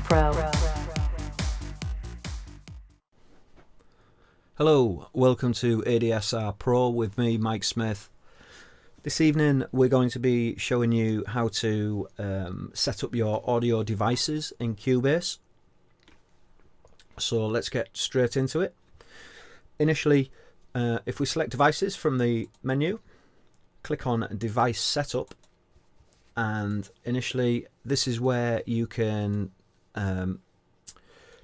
Pro. Hello, welcome to ADSR Pro with me, Mike Smith. This evening we're going to be showing you how to set up your audio devices in Cubase. So let's get straight into it. Initially, if we select devices from the menu, click on device setup, and initially this is where you can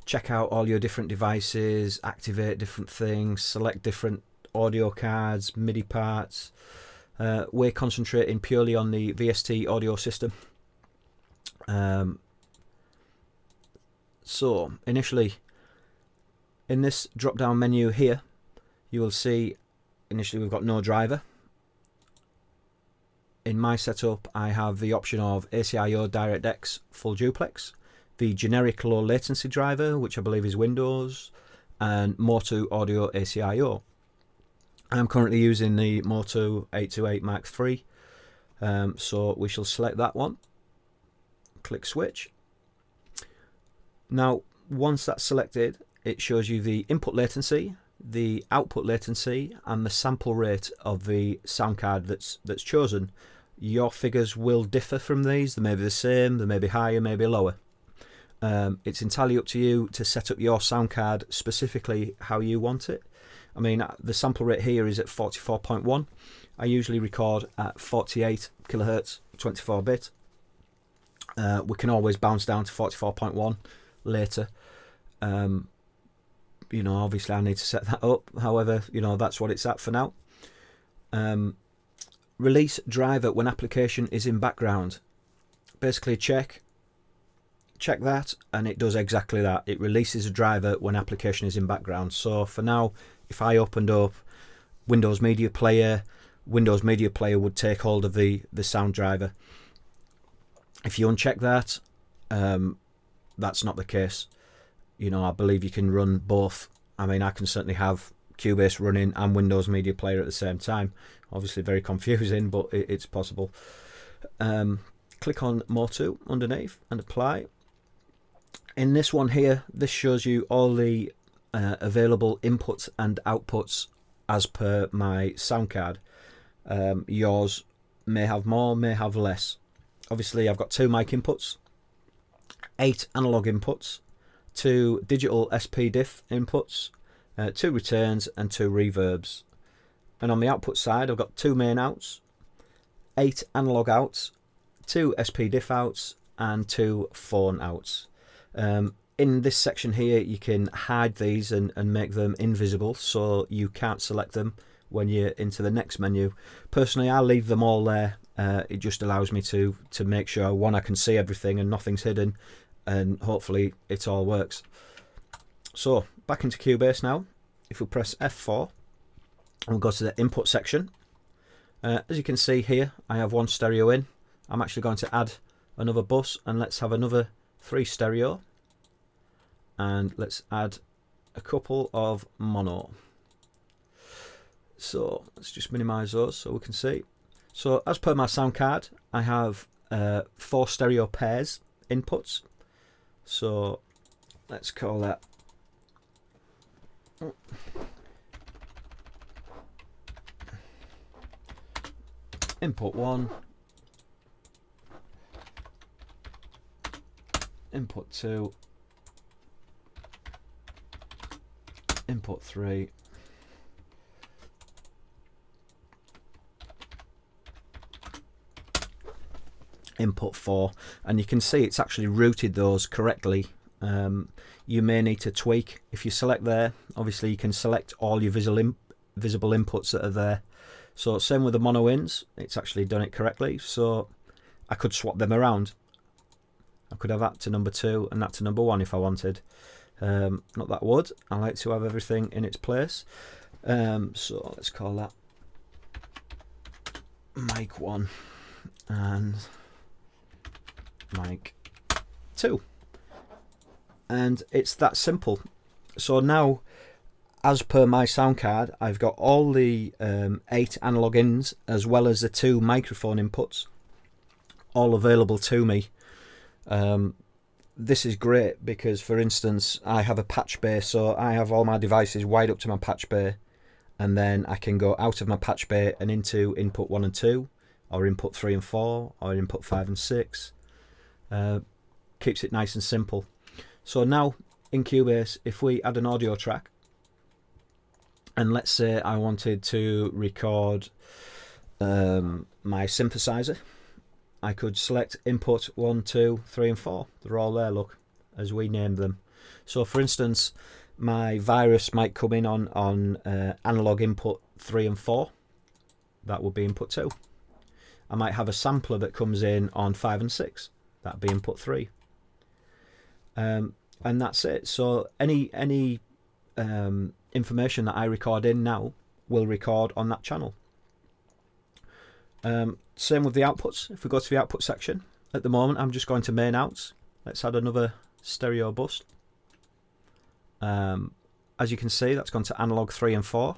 check out all your different devices, activate different things, select different audio cards, MIDI parts. We're concentrating purely on the VST audio system. So initially in this drop down menu here, you will see initially we've got no driver. In my setup I have the option of ACIO DirectX full duplex, the generic low latency driver, which I believe is Windows, and Motu Audio ACIO. I'm currently using the Motu 828 Mark III, so we shall select that one, click switch. Now once that's selected, it shows you the input latency, the output latency, and the sample rate of the sound card that's chosen. Your figures will differ from these. They may be the same, they may be higher, maybe lower. It's entirely up to you to set up your sound card specifically how you want it. I mean, the sample rate here is at 44.1. I usually record at 48 kilohertz, 24-bit. We can always bounce down to 44.1 later. You know, obviously I need to set that up. However, you know, that's what it's at for now. Release driver when application is in background. Basically check that, and it does exactly that. It releases a driver when application is in background. So for now, if I opened up Windows Media Player, Windows Media Player would take hold of the sound driver. If you uncheck that, that's not the case. You know, I believe you can run both. I mean, I can certainly have Cubase running and Windows Media Player at the same time. Obviously very confusing, but it's possible. Click on Motu underneath and apply. In this one here, this shows you all the available inputs and outputs as per my sound card. Yours may have more, may have less. Obviously I've got 2 mic inputs, 8 analog inputs, 2 digital SP-Diff inputs, 2 returns and 2 reverbs. And on the output side I've got 2 main outs, 8 analog outs, 2 SP-Diff outs and 2 phone outs. In this section here you can hide these and make them invisible so you can't select them when you're into the next menu. Personally I leave them all there. It just allows me to make sure, one, I can see everything and nothing's hidden, and hopefully it all works. So back into Cubase now. If we press F4 and we'll go to the input section, as you can see here I have 1 stereo in. I'm actually going to add another bus, and let's have another 3 stereo, and let's add a couple of mono. So let's just minimize those so we can see. So as per my sound card I have 4 stereo pairs inputs, so let's call that input 1, input 2, input 3, input 4, and you can see it's actually routed those correctly. You may need to tweak. If you select there, obviously you can select all your visible inputs that are there. So same with the mono ins, it's actually done it correctly, so I could swap them around. I could have that to number 2 and that to number 1 if I wanted. Not that I would. I like to have everything in its place. So let's call that mic 1 and mic 2. And it's that simple. So now, as per my sound card, I've got all the 8 analog ins as well as the 2 microphone inputs all available to me. this is great because, for instance, I have a patch bay, so I have all my devices wired up to my patch bay, and then I can go out of my patch bay and into input 1 and 2, or input 3 and 4, or input 5 and 6. Keeps it nice and simple. So now in Cubase, if we add an audio track, and let's say I wanted to record my synthesizer, I could select input 1, 2, 3 and 4. They're all there, look, as we named them. So for instance, my virus might come in on analog input 3 and 4. That would be input 2. I might have a sampler that comes in on 5 and 6. That'd be input 3. And that's it. So any information that I record in now will record on that channel. Same with the outputs. If we go to the output section, at the moment I'm just going to main outs. Let's add another stereo bus. As you can see, that's gone to analog 3 and 4.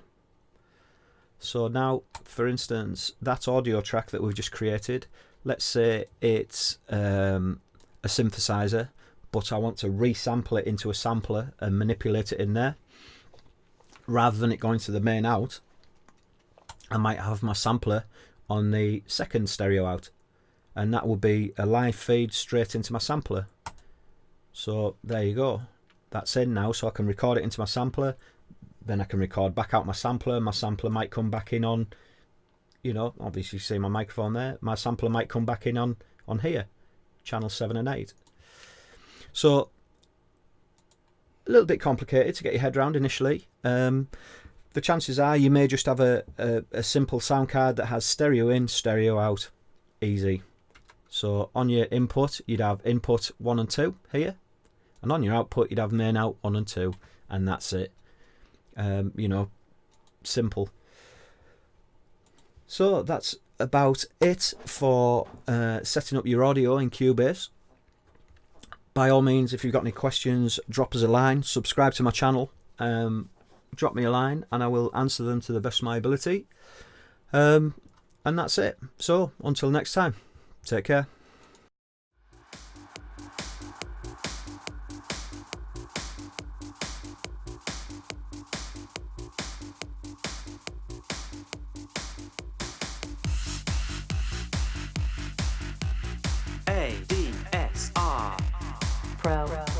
So now, for instance, that audio track that we've just created, let's say it's a synthesizer, but I want to resample it into a sampler and manipulate it in there. Rather than it going to the main out, I might have my sampler on the second stereo out, and that will be a live feed straight into my sampler. So there you go, that's in now, so I can record it into my sampler, then I can record back out my sampler. My sampler might come back in on, you know, obviously you see my microphone there, my sampler might come back in on here, channel 7 and 8. So a little bit complicated to get your head around initially. The chances are you may just have a simple sound card that has stereo in, stereo out. Easy. So on your input you'd have input 1 and 2 here, and on your output you'd have main out 1 and 2, and that's it. You know, simple. So that's about it for setting up your audio in Cubase. By all means, if you've got any questions, drop us a line, subscribe to my channel, drop me a line and I will answer them to the best of my ability. And that's it. So until next time, take care. ADSR Pro